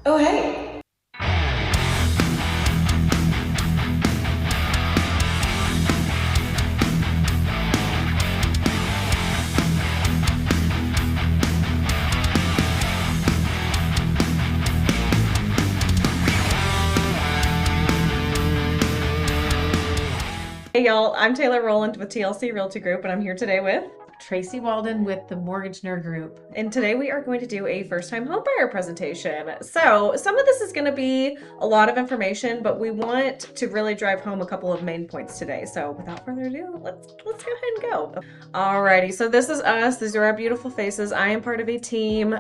Oh, hey. Hey, y'all. I'm Taylor Rowland with TLC Realty Group, and I'm here today with. Tracy Walden with the Mortgage Nerd Group. And today we are going to do a first time homebuyer presentation. So, some of this is going to be a lot of information, but we want to really drive home a couple of main points today. So, without further ado, let's go ahead and go. Alrighty, so this is us. These are our beautiful faces. I am part of a team.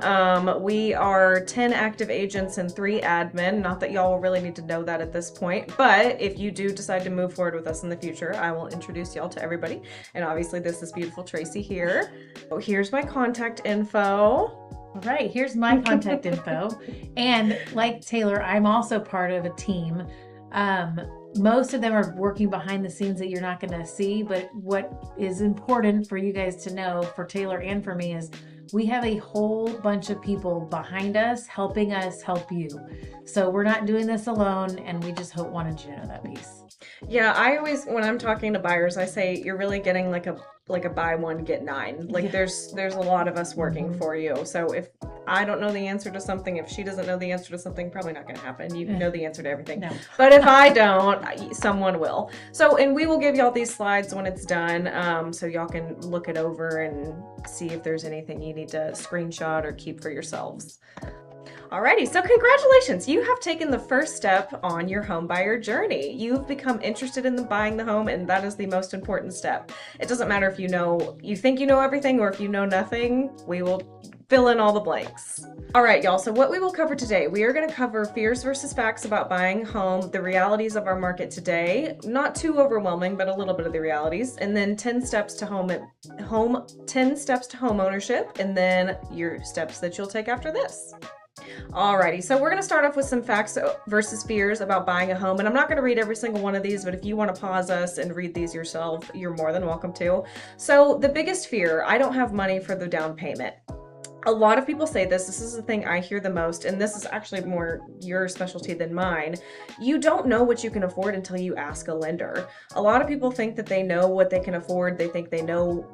We are 10 active agents and 3 admin. Not that y'all will really need to know that at this point, but if you do decide to move forward with us in the future, I will introduce y'all to everybody. And obviously, this is beautiful Tracy here. Oh, here's my contact info. All right, here's my contact info. And like Taylor, I'm also part of a team. Most of them are working behind the scenes that you're not going to see, but what is important for you guys to know, for Taylor and for me, is we have a whole bunch of people behind us helping us help you. So we're not doing this alone, and we just wanted you to know that piece. Yeah, I always when I'm talking to buyers, I say you're really getting like a buy one get nine. Like Yeah. there's a lot of us working Mhm. for you. So if I don't know the answer to something, if she doesn't know the answer to something, probably not going to happen. You know the answer to everything. No. But if I don't, someone will. So, and we will give y'all these slides when it's done, so y'all can look it over and see if there's anything you need to screenshot or keep for yourselves. Alrighty, so congratulations! You have taken the first step on your home buyer journey. You've become interested in buying the home, and that is the most important step. It doesn't matter if you think you know everything, or if you know nothing, we will fill in all the blanks. All right, y'all, so what we will cover today, we are going to cover fears versus facts about buying home, the realities of our market today, not too overwhelming, but a little bit of the realities, and then 10 steps to home 10 steps to home ownership, and then your steps that you'll take after this. Alrighty, so we're going to start off with some facts versus fears about buying a home. And I'm not going to read every single one of these, but if you want to pause us and read these yourself, you're more than welcome to. So, the biggest fear, I don't have money for the down payment. A lot of people say this. This is the thing I hear the most, and this is actually more your specialty than mine. You don't know what you can afford until you ask a lender. A lot of people think that they know what they can afford. They think they know,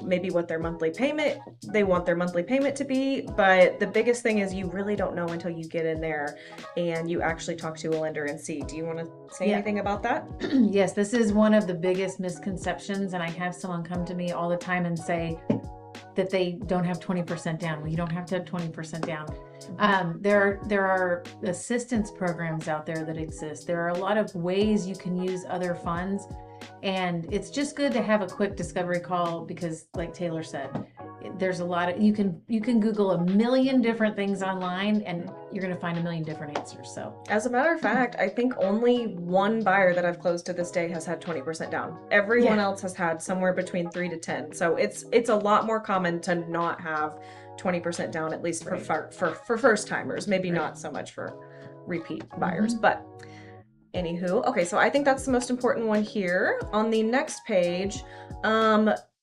maybe what their monthly payment, they want their monthly payment to be. But the biggest thing is you really don't know until you get in there and you actually talk to a lender and see. Do you want to say anything about that? Yes, this is one of the biggest misconceptions, and I have someone come to me all the time and say that they don't have 20% down. Well, you don't have to have 20% down. There are assistance programs out there that exist. There are a lot of ways you can use other funds, and it's just good to have a quick discovery call because, like Taylor said, there's a lot of you can Google a million different things online, and you're going to find a million different answers. So, as a matter of fact, I think only one buyer that I've closed to this day has had 20% down. Everyone else has had somewhere between 3 to 10. So it's a lot more common to not have 20% down, at least for first timers. Maybe not so much for repeat buyers, but anywho. Okay, so I think that's the most important one here. On the next page,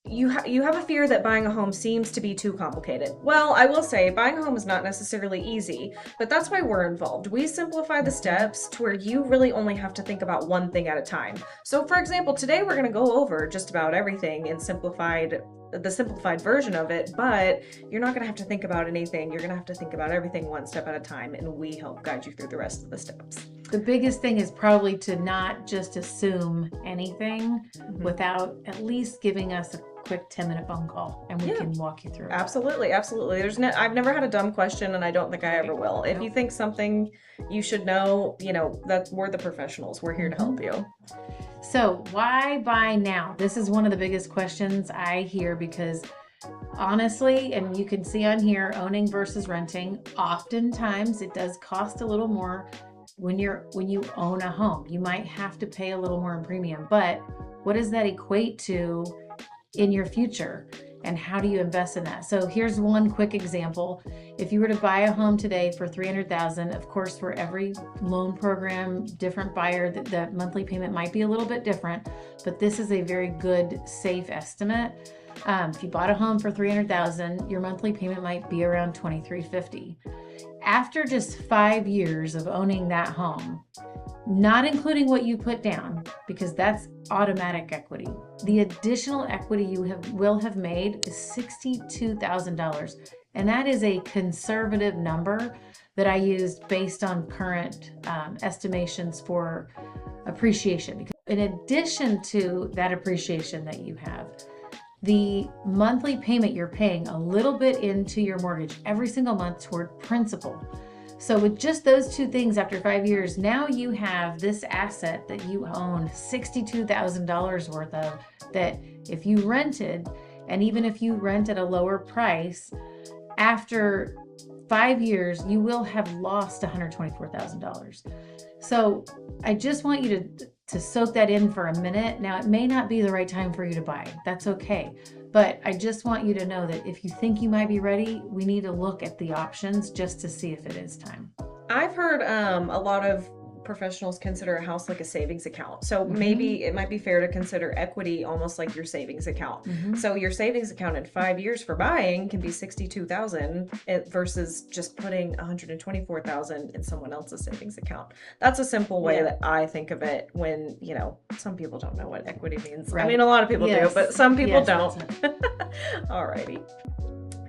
you have a fear that buying a home seems to be too complicated. Well, I will say buying a home is not necessarily easy, but that's why we're involved. We simplify the steps to where you really only have to think about one thing at a time. So for example, today we're going to go over just about everything in the simplified version of it, but you're not going to have to think about anything. You're going to have to think about everything one step at a time, and we help guide you through the rest of the steps. the biggest thing is probably to not just assume anything without at least giving us a quick 10-minute phone call, and we can walk you through it. Absolutely, absolutely. I've never had a dumb question, and I don't think I ever will. If you think something you should know, that we're the professionals. We're here to help you. So why buy now? This is one of the biggest questions I hear because honestly, and you can see on here, owning versus renting, oftentimes it does cost a little more when you own a home. You might have to pay a little more in premium, but what does that equate to in your future? And how do you invest in that? So here's one quick example. If you were to buy a home today for $300,000, of course, for every loan program, different buyer, the monthly payment might be a little bit different, but this is a very good, safe estimate. If you bought a home for $300,000, your monthly payment might be around $2,350. After just 5 years of owning that home, not including what you put down, because that's automatic equity, the additional equity you will have made is $62,000. And that is a conservative number that I used based on current estimations for appreciation. Because in addition to that appreciation that you have, the monthly payment you're paying a little bit into your mortgage every single month toward principal. So with just those two things, after 5 years, now you have this asset that you own $62,000 worth of, that if you rented, and even if you rent at a lower price, after 5 years, you will have lost $124,000. So I just want you to soak that in for a minute. Now, it may not be the right time for you to buy. That's okay. But I just want you to know that if you think you might be ready, we need to look at the options just to see if it is time. I've heard a lot of professionals consider a house like a savings account. So maybe it might be fair to consider equity almost like your savings account. So your savings account in 5 years for buying can be $62,000 versus just putting $124,000 in someone else's savings account. That's a simple way that I think of it when, you know, some people don't know what equity means. Right. I mean, a lot of people do, but some people don't. That's Alrighty.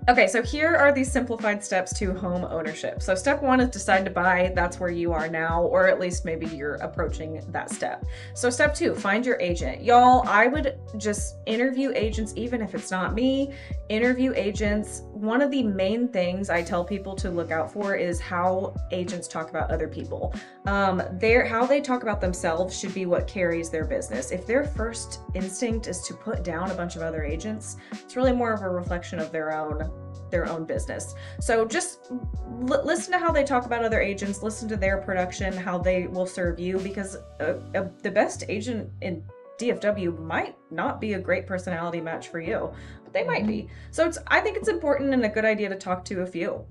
Okay, so here are the simplified steps to home ownership. So step one is decide to buy. That's where you are now, or at least maybe you're approaching that step. So step two, find your agent. Y'all, I would just interview agents, even if it's not me. Interview agents. One of the main things I tell people to look out for is how agents talk about other people. How they talk about themselves should be what carries their business. If their first instinct is to put down a bunch of other agents, it's really more of a reflection of their own business. So just listen to how they talk about other agents, listen to their production, how they will serve you, because the best agent in DFW might not be a great personality match for you, but they might be. So I think it's important and a good idea to talk to a few.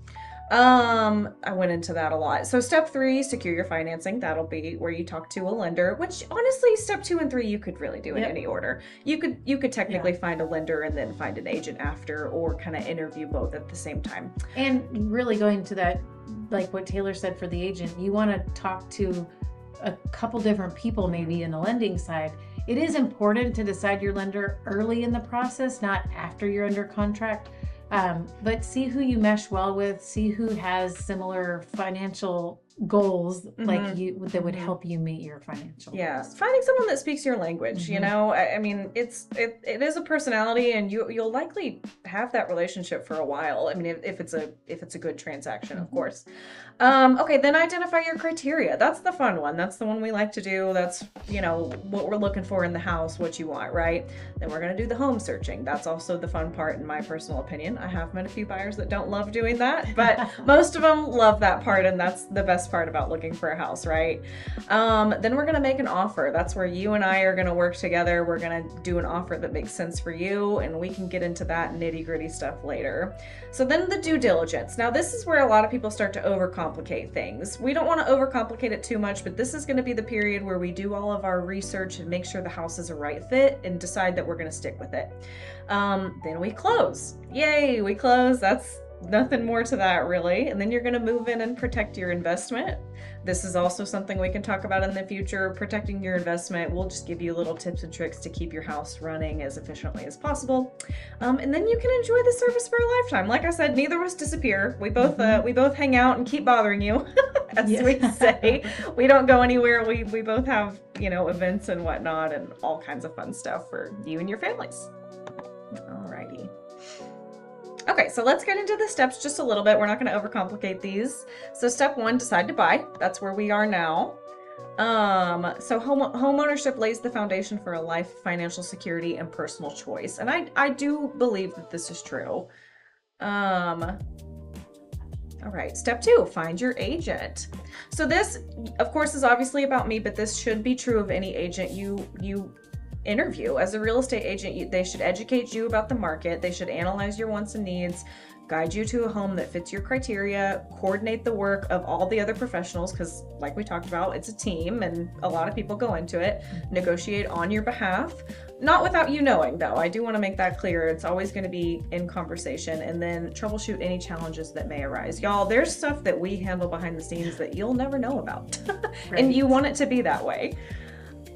I went into that a lot. So step three, secure your financing. That'll be where you talk to a lender, which honestly, step 2 and 3, you could really do in any order. You could technically find a lender and then find an agent after, or kind of interview both at the same time. And really going to that, like what Taylor said for the agent, you want to talk to a couple different people maybe in the lending side. It is important to decide your lender early in the process, not after you're under contract. But see who you mesh well with, see who has similar financial goals like you, that would help you meet your financial goals. Finding someone that speaks your language, you know, I mean, it is a personality, and you'll likely have that relationship for a while. I mean, if it's a good transaction, of course. Okay, then identify your criteria. That's the fun one. That's the one we like to do. That's, you know, what we're looking for in the house, what you want, right? Then we're going to do the home searching. That's also the fun part, in my personal opinion. I have met a few buyers that don't love doing that, but most of them love that part, and that's the best part about looking for a house, right? Then we're going to make an offer. That's where you and I are going to work together. We're going to do an offer that makes sense for you, and we can get into that nitty-gritty stuff later. So then the due diligence. Now, this is where a lot of people start to overcomplicate things. We don't want to overcomplicate it too much, but this is going to be the period where we do all of our research and make sure the house is a right fit and decide that we're going to stick with it. Then we close. Yay, we close. That's nothing more to that, really. And then you're going to move in and protect your investment. This is also something we can talk about in the future. Protecting your investment. We'll just give you little tips and tricks to keep your house running as efficiently as possible. And then you can enjoy the service for a lifetime. Like I said, neither of us disappear. We both hang out and keep bothering you, as we say. We don't go anywhere. We both have, you know, events and whatnot, and all kinds of fun stuff for you and your families. Alrighty. Okay, so let's get into the steps just a little bit. We're not going to overcomplicate these. So step 1, decide to buy. That's where we are now. So home ownership lays the foundation for a life of financial security and personal choice. And I do believe that this is true. All right, step 2, find your agent. So this, of course, is obviously about me, but this should be true of any agent you interview. As a real estate agent, they should educate you about the market. They should analyze your wants and needs, guide you to a home that fits your criteria, coordinate the work of all the other professionals, because like we talked about, it's a team and a lot of people go into it, negotiate on your behalf, Not without you knowing, though. I do want to make that clear. It's always going to be in conversation, and then troubleshoot any challenges that may arise. Y'all, there's stuff that we handle behind the scenes that you'll never know about. Right. And you want it to be that way.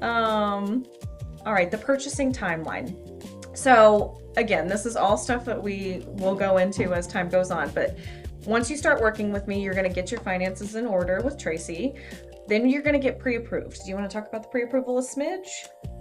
All right, the purchasing timeline. So again, this is all stuff that we will go into as time goes on, but once you start working with me, you're going to get your finances in order with Tracy. Then you're going to get pre-approved. Do you want to talk about the pre-approval a smidge?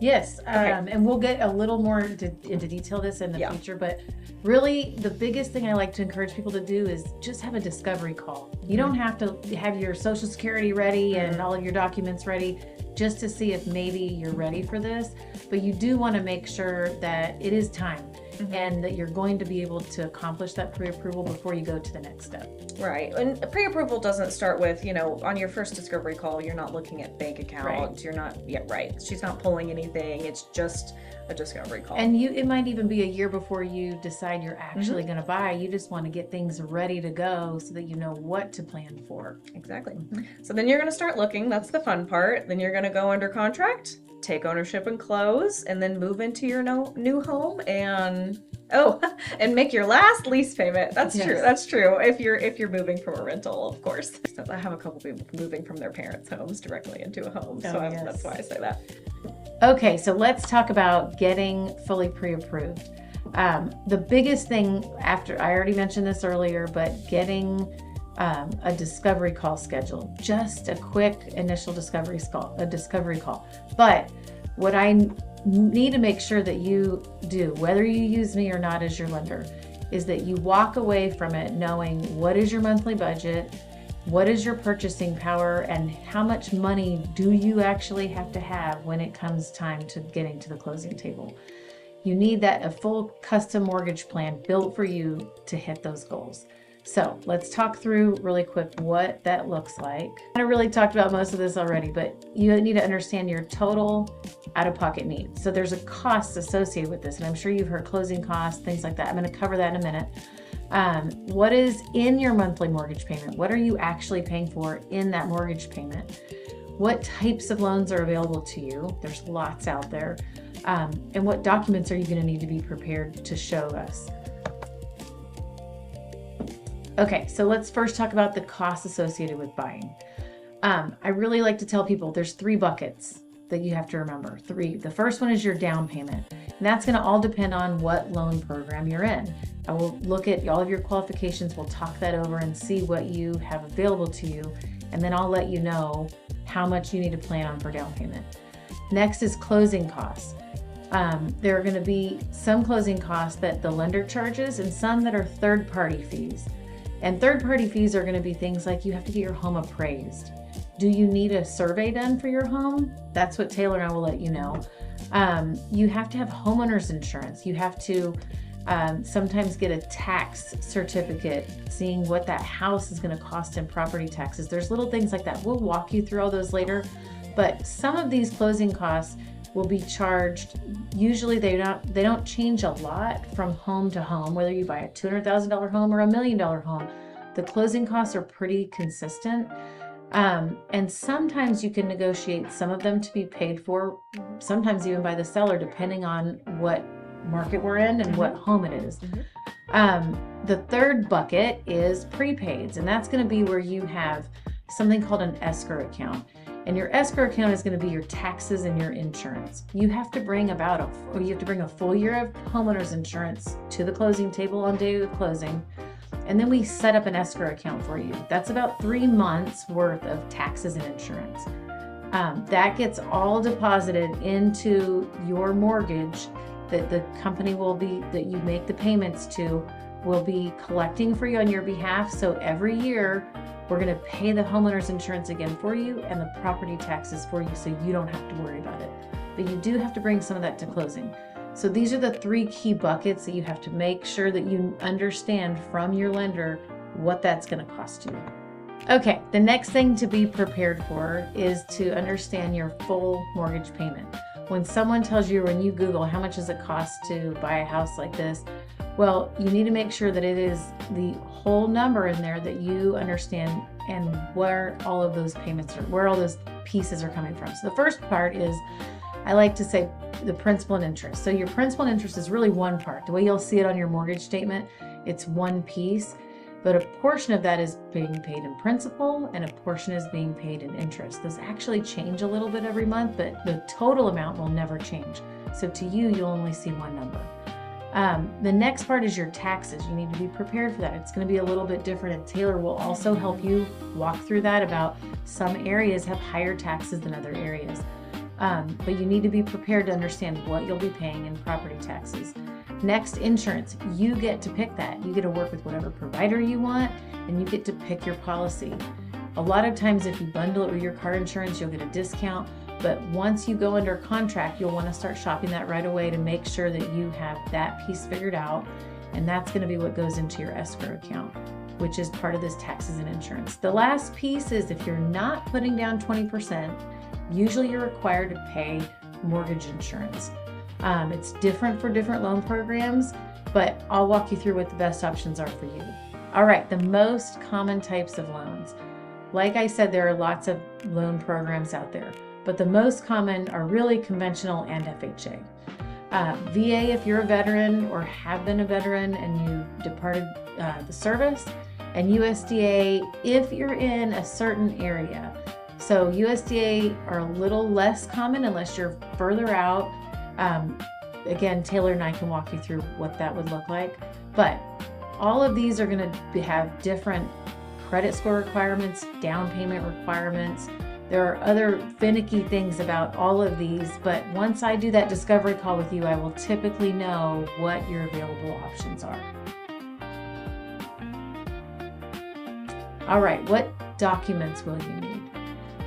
Yes, Okay. and we'll get a little more into detail this in the Yeah. future, but really the biggest thing I like to encourage people to do is just have a discovery call. You don't have to have your social security ready and all of your documents ready just to see if maybe you're ready for this, but you do want to make sure that it is time and that you're going to be able to accomplish that pre-approval before you go to the next step. Right. And pre-approval doesn't start with, on your first discovery call, you're not looking at bank accounts. Right. You're not, right. She's not pulling anything. It's just a discovery call. And it might even be a year before you decide you're actually going to buy. You just want to get things ready to go so that you know what to plan for. Exactly. So then you're going to start looking. That's the fun part. Then you're going to go under contract, take ownership and close, and then move into your new home and and make your last lease payment. That's Yes. true. That's true. If you're moving from a rental, of course. I have a couple people moving from their parents' homes directly into a home, so yes. that's why I say that. Okay, so let's talk about getting fully pre-approved. The biggest thing after, I already mentioned this earlier, but getting a discovery call scheduled, just a quick initial discovery call. But what I need to make sure that you do, whether you use me or not as your lender, is that you walk away from it knowing what is your monthly budget, what is your purchasing power, and how much money do you actually have to have when it comes time to getting to the closing table. You need a full custom mortgage plan built for you to hit those goals. So let's talk through really quick what that looks like. I really talked about most of this already, but you need to understand your total out-of-pocket needs. So there's a cost associated with this, and I'm sure you've heard closing costs, things like that. I'm going to cover that in a minute. What is in your monthly mortgage payment? What are you actually paying for in that mortgage payment? What types of loans are available to you? There's lots out there. And what documents are you going to need to be prepared to show us? Okay, so let's first talk about the costs associated with buying. I really like to tell people there's 3 buckets that you have to remember. 3. The first one is your down payment. And that's going to all depend on what loan program you're in. I will look at all of your qualifications. We'll talk that over and see what you have available to you. And then I'll let you know how much you need to plan on for down payment. Next is closing costs. There are going to be some closing costs that the lender charges and some that are third-party fees. And third-party fees are going to be things like you have to get your home appraised. Do you need a survey done for your home? That's what Taylor and I will let you know. You have to have homeowner's insurance. You have to sometimes get a tax certificate, seeing what that house is going to cost in property taxes. There's little things like that. We'll walk you through all those later. But some of these closing costs will be charged. Usually they don't change a lot from home to home, whether you buy a $200,000 home or $1 million home. The closing costs are pretty consistent. And sometimes you can negotiate some of them to be paid for, sometimes even by the seller, depending on what market we're in and what home it is. The third bucket is prepaids, and that's going to be where you have something called an escrow account. And your escrow account is going to be your taxes and your insurance. You have to bring a full year of homeowner's insurance to the closing table on day of closing. And then we set up an escrow account for you. That's about 3 months worth of taxes and insurance. That gets all deposited into your mortgage that the company that you make the payments to will be collecting for you on your behalf. So every year we're going to pay the homeowner's insurance again for you and the property taxes for you, so you don't have to worry about it. But you do have to bring some of that to closing. So these are the 3 key buckets that you have to make sure that you understand from your lender what that's going to cost you. Okay, the next thing to be prepared for is to understand your full mortgage payment. When someone tells you, when you Google how much does it cost to buy a house like this, well, you need to make sure that it is the whole number in there that you understand and where all of those payments are, where all those pieces are coming from. So the first part is I like to say the principal and interest. So your principal and interest is really one part. The way you'll see it on your mortgage statement, it's one piece, but a portion of that is being paid in principal and a portion is being paid in interest. Those actually change a little bit every month, but the total amount will never change. So to you, you'll only see one number. The next part is your taxes. You need to be prepared for that. It's going to be a little bit different, and Taylor will also help you walk through that about some areas have higher taxes than other areas. But you need to be prepared to understand what you'll be paying in property taxes. Next, insurance. You get to pick that. You get to work with whatever provider you want, and you get to pick your policy. A lot of times if you bundle it with your car insurance, you'll get a discount. But once you go under contract, you'll want to start shopping that right away to make sure that you have that piece figured out. And that's going to be what goes into your escrow account, which is part of this taxes and insurance. The last piece is if you're not putting down 20%, usually you're required to pay mortgage insurance. It's different for different loan programs, but I'll walk you through what the best options are for you. All right, the most common types of loans. Like I said, there are lots of loan programs out there, but the most common are really conventional and FHA. VA if you're a veteran or have been a veteran and you departed the service, and USDA if you're in a certain area. So USDA are a little less common unless you're further out. Again, Taylor and I can walk you through what that would look like, but all of these are going to have different credit score requirements, down payment requirements. There are other finicky things about all of these, but once I do that discovery call with you, I will typically know what your available options are. All right, what documents will you need?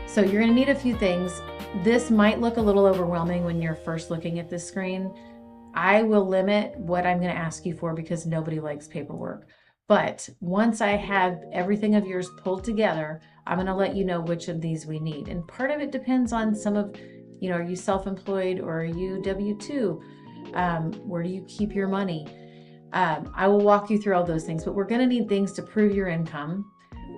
So you're going to need a few things. This might look a little overwhelming when you're first looking at this screen. I will limit what I'm going to ask you for because nobody likes paperwork. But once I have everything of yours pulled together, I'm going to let you know which of these we need. And part of it depends on some of, are you self-employed or are you W-2? Where do you keep your money? I will walk you through all those things, but we're going to need things to prove your income.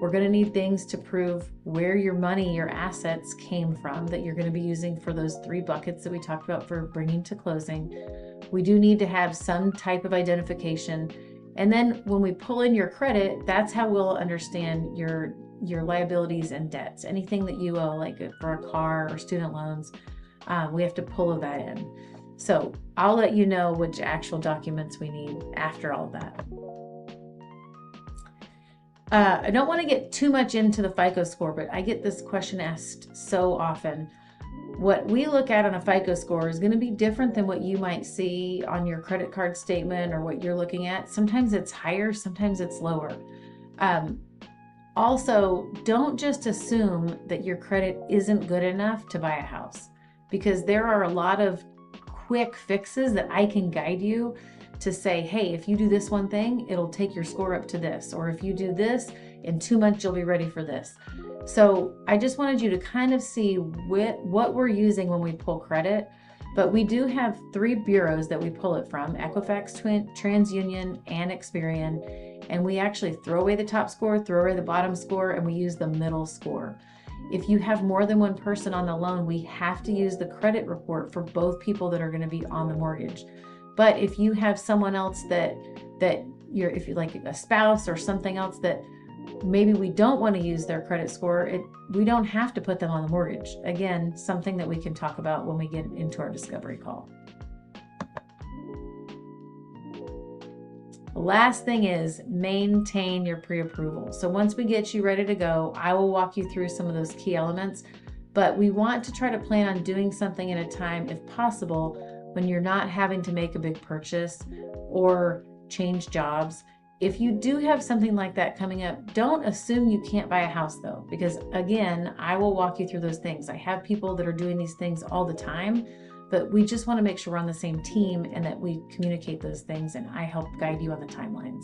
We're going to need things to prove where your money, your assets came from that you're going to be using for those 3 buckets that we talked about for bringing to closing. We do need to have some type of identification. And then when we pull in your credit, that's how we'll understand your liabilities and debts. Anything that you owe, like for a car or student loans, we have to pull that in. So I'll let you know which actual documents we need after all of that. I don't want to get too much into the FICO score, but I get this question asked so often. What we look at on a FICO score is going to be different than what you might see on your credit card statement or what you're looking at. Sometimes it's higher, sometimes it's lower. Also, don't just assume that your credit isn't good enough to buy a house, because there are a lot of quick fixes that I can guide you to say, hey, if you do this one thing, it'll take your score up to this. Or if you do this, in 2 months, you'll be ready for this. So I just wanted you to kind of see what we're using when we pull credit. But we do have 3 bureaus that we pull it from: Equifax, TransUnion, and Experian. And we actually throw away the top score, throw away the bottom score, and we use the middle score. If you have more than one person on the loan, we have to use the credit report for both people that are going to be on the mortgage. But if you have someone else if you're like a spouse or something else that maybe we don't want to use their credit score, we don't have to put them on the mortgage. Again, something that we can talk about when we get into our discovery call. The last thing is maintain your pre-approval. So once we get you ready to go, I will walk you through some of those key elements, but we want to try to plan on doing something at a time, if possible, when you're not having to make a big purchase or change jobs. If you do have something like that coming up, don't assume you can't buy a house though, because again, I will walk you through those things. I have people that are doing these things all the time, but we just want to make sure we're on the same team and that we communicate those things, and I help guide you on the timelines.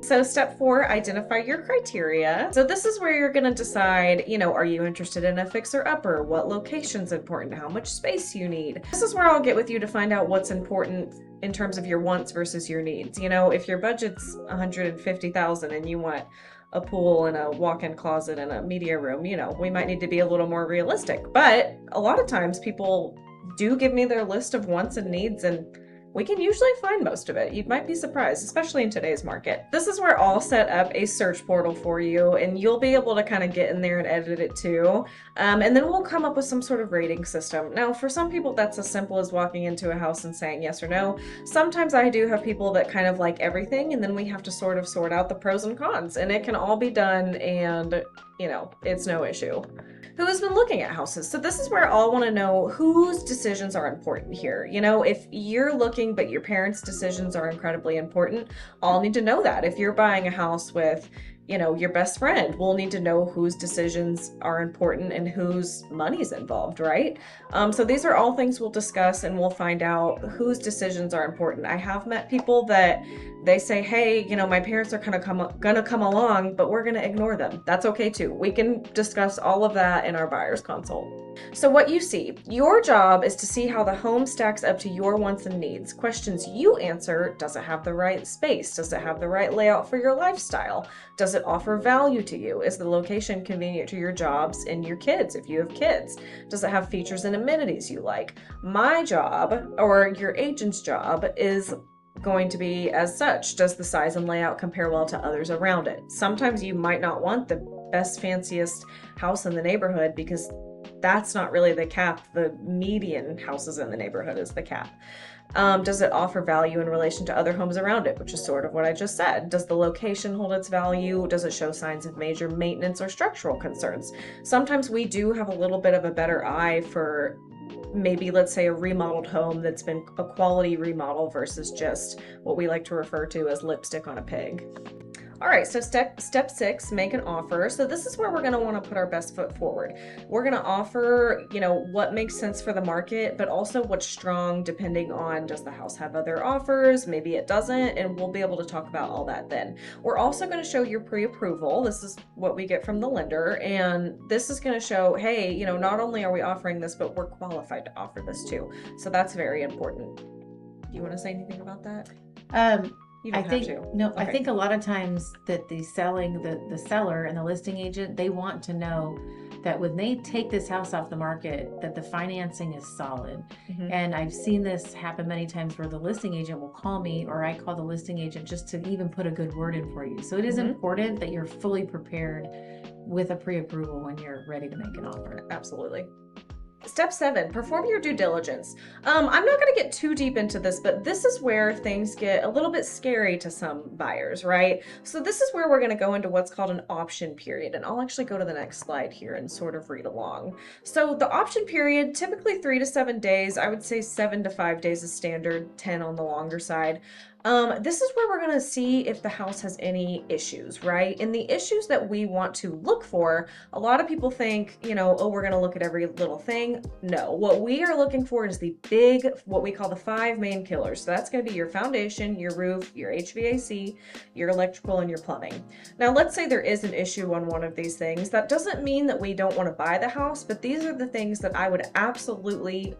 So step 4, identify your criteria. So this is where you're going to decide, are you interested in a fixer-upper? What location's important? How much space you need? This is where I'll get with you to find out what's important in terms of your wants versus your needs. If your budget's $150,000 and you want a pool and a walk-in closet and a media room, we might need to be a little more realistic. But a lot of times people do give me their list of wants and needs, and we can usually find most of it. You might be surprised, especially in today's market. This is where I'll set up a search portal for you, and you'll be able to kind of get in there and edit it too. And then we'll come up with some sort of rating system. Now, for some people, that's as simple as walking into a house and saying yes or no. Sometimes I do have people that kind of like everything, and then we have to sort of sort out the pros and cons, and it can all be done, and it's no issue. Who has been looking at houses? So this is where I'll want to know whose decisions are important here. If you're looking but your parents' decisions are incredibly important, I'll need to know that. If you're buying a house with your best friend, we'll need to know whose decisions are important and whose money's involved, right? So these are all things we'll discuss, and we'll find out whose decisions are important. I have met people that they say, hey, my parents are gonna come along, but we're gonna ignore them. That's okay too. We can discuss all of that in our buyer's consult. So what you see, your job is to see how the home stacks up to your wants and needs. Questions you answer: does it have the right space? Does it have the right layout for your lifestyle? Does it offer value to you? Is the location convenient to your jobs and your kids if you have kids? Does it have features and amenities you like? My job, or your agent's job, is going to be as such. Does the size and layout compare well to others around it? Sometimes you might not want the best, fanciest house in the neighborhood because that's not really the cap. The median houses in the neighborhood is the cap. Does it offer value in relation to other homes around it, which is sort of what I just said? Does the location hold its value? Does it show signs of major maintenance or structural concerns? Sometimes we do have a little bit of a better eye for maybe, let's say, a remodeled home that's been a quality remodel versus just what we like to refer to as lipstick on a pig. All right, so step 6, make an offer. So this is where we're going to want to put our best foot forward. We're going to offer, what makes sense for the market, but also what's strong depending on, does the house have other offers? Maybe it doesn't, and we'll be able to talk about all that then. We're also going to show your pre-approval. This is what we get from the lender, and this is going to show, hey, not only are we offering this, but we're qualified to offer this too. So that's very important. Do you want to say anything about that? You don't have to. No, Okay. I think a lot of times that the seller and the listing agent, they want to know that when they take this house off the market, that the financing is solid. Mhm. And I've seen this happen many times where the listing agent will call me, or I call the listing agent just to even put a good word in for you. So it is important that you're fully prepared with a pre-approval when you're ready to make an offer. Absolutely. Step 7, perform your due diligence. I'm not going to get too deep into this, but this is where things get a little bit scary to some buyers, right? So this is where we're going to go into what's called an option period. And I'll actually go to the next slide here and sort of read along. So the option period, typically 3 to 7 days. I would say 7 to 5 days is standard, 10 on the longer side. This is where we're going to see if the house has any issues, right? And the issues that we want to look for, a lot of people think, oh, we're going to look at every little thing. No, what we are looking for is the big, what we call the 5 main killers. So that's going to be your foundation, your roof, your HVAC, your electrical, and your plumbing. Now, let's say there is an issue on one of these things. That doesn't mean that we don't want to buy the house, but these are the things that I would absolutely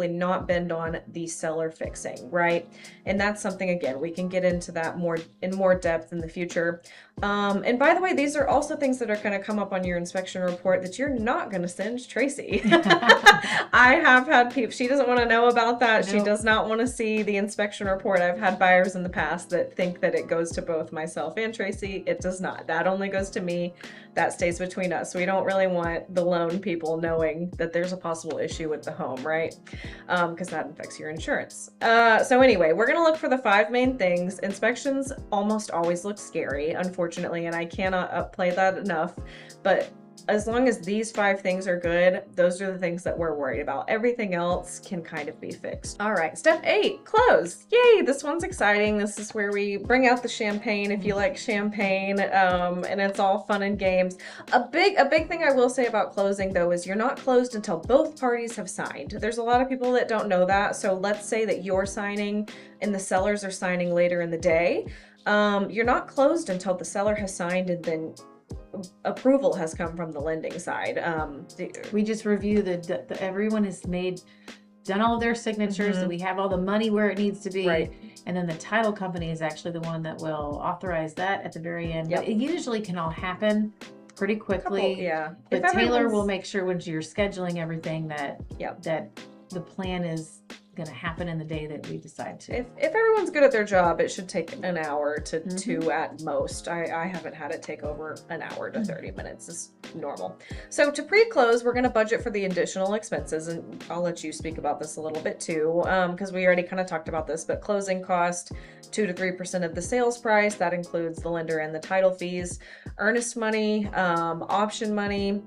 not bend on the seller fixing, right? And that's something, again, we can get into that in more depth in the future. And by the way, these are also things that are going to come up on your inspection report that you're not going to send Tracy. I have had people, she doesn't want to know about that. She does not want to see the inspection report. I've had buyers in the past that think that it goes to both myself and Tracy. It does not. That only goes to me. That stays between us. We don't really want the loan people knowing that there's a possible issue with the home, right? Because that affects your insurance. So anyway, we're going to look for the 5 main things. Inspections almost always look scary, unfortunately, and I cannot upplay that enough. But as long as these 5 things are good, those are the things that we're worried about. Everything else can kind of be fixed. All right, step 8, close. Yay, this one's exciting. This is where we bring out the champagne if you like champagne, and it's all fun and games. A big thing I will say about closing, though, is you're not closed until both parties have signed. There's a lot of people that don't know that. So let's say that you're signing and the sellers are signing later in the day. You're not closed until the seller has signed and then approval has come from the lending side. We just review everyone has done all their signatures, so we have all the money where it needs to be, right. And then the title company is actually the one that will authorize that at the very end. Yep. But it usually can all happen pretty quickly. Yeah. But Taylor will make sure when you're scheduling everything that the plan is going to happen in the day that we decide to. If everyone's good at their job, it should take an hour to Mhm. 2 at most. I haven't had it take over an hour to 30 minutes. It's normal. So to pre-close, we're going to budget for the additional expenses, and I'll let you speak about this a little bit too, because we already kind of talked about this. But closing cost 2 to 3% of the sales price. That includes the lender and the title fees, earnest money, option money,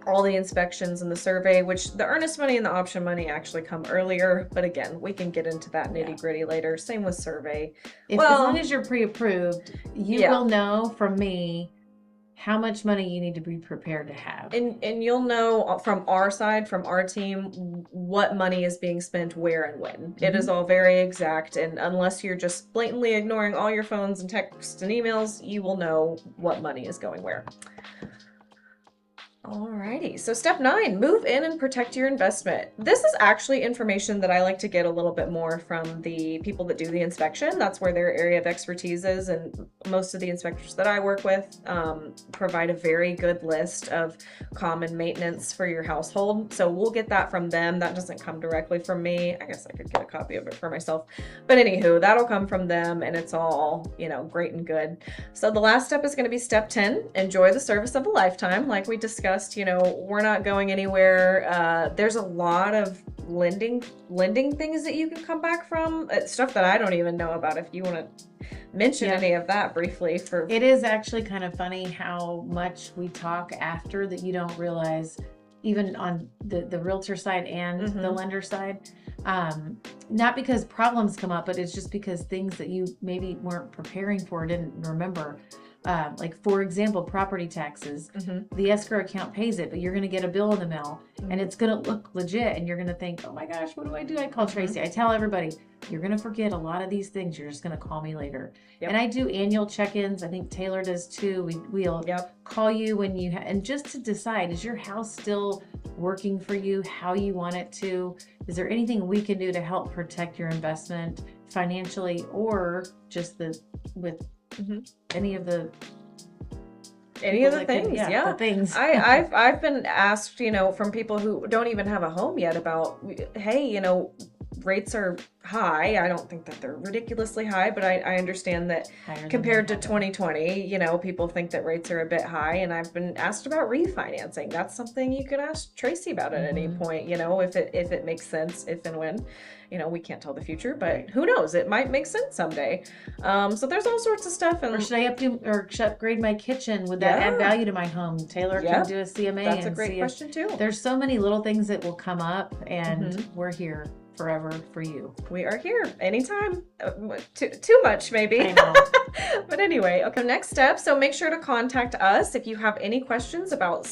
all the inspections and the survey, which the earnest money and the option money actually come earlier. But again, we can get into that nitty gritty later. Same with survey. As long as you're pre-approved, you will know from me how much money you need to be prepared to have. And you'll know from our side, from our team, what money is being spent where and when. Mm-hmm. It is all very exact. And unless you're just blatantly ignoring all your phones and texts and emails, you will know what money is going where. Alrighty, so step 9, move in and protect your investment. This is actually information that I like to get a little bit more from the people that do the inspection. That's where their area of expertise is, and most of the inspectors that I work with provide a very good list of common maintenance for your household. So we'll get that from them. That doesn't come directly from me. I guess I could get a copy of it for myself. But anywho, that'll come from them, and it's all, great and good. So the last step is going to be step 10, enjoy the service of a lifetime. Like we discussed, we're not going anywhere. There's a lot of lending things that you can come back from, stuff that I don't even know about. If you want to mention any of that briefly. It is actually kind of funny how much we talk after that you don't realize, even on the realtor side and the lender side. Not because problems come up, but it's just because things that you maybe weren't preparing for, didn't remember. Like, for example, property taxes. The escrow account pays it, but you're going to get a bill in the mail and it's going to look legit, and you're going to think, oh my gosh, what do? I call Tracy. I tell everybody, you're going to forget a lot of these things. You're just going to call me later. And I do annual check-ins. I think Taylor does too. We'll call you when you and just to decide, is your house still working for you how you want it to? Is there anything we can do to help protect your investment financially, or just with any of the things, the things. I've been asked, from people who don't even have a home yet about, hey, rates are high. I don't think that they're ridiculously high, but I understand that compared to 2020, people think that rates are a bit high, and I've been asked about refinancing. That's something you could ask Tracy about at any point, if it makes sense, if and when. We can't tell the future, but who knows? It might make sense someday. So there's all sorts of stuff. Or should I upgrade my kitchen? Would that add value to my home? Taylor can do a CMA. That's a great question too. There's so many little things that will come up, and we're here forever for you. We are here anytime. Too much maybe. I know. But anyway, okay, next step. So make sure to contact us if you have any questions about,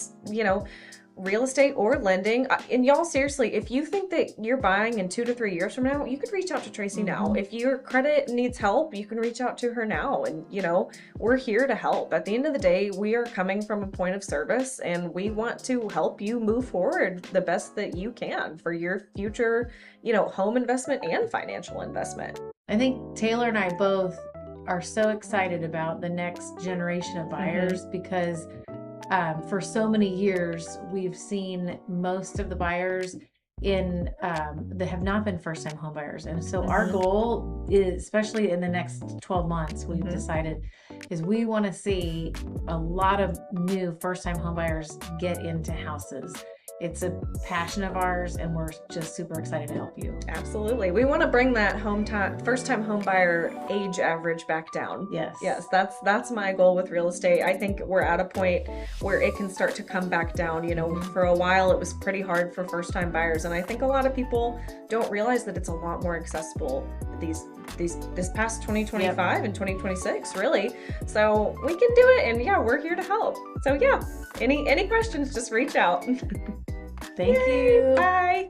real estate or lending. And y'all, seriously, if you think that you're buying in 2 to 3 years from now, you could reach out to Tracy now. If your credit needs help, you can reach out to her now. And, we're here to help. At the end of the day, we are coming from a point of service, and we want to help you move forward the best that you can for your future, home investment and financial investment. I think Taylor and I both are so excited about the next generation of buyers because for so many years, we've seen most of the buyers that have not been first-time home buyers. And so our goal is, especially in the next 12 months, we've decided, is we want to see a lot of new first-time home buyers get into houses. It's a passion of ours, and we're just super excited to help you. Absolutely. We want to bring that first-time home buyer age average back down. Yes, that's my goal with real estate. I think we're at a point where it can start to come back down. For a while it was pretty hard for first-time buyers, and I think a lot of people don't realize that it's a lot more accessible this past 2025 and 2026, really. So we can do it, and we're here to help. So any questions, just reach out. Thank you. Bye.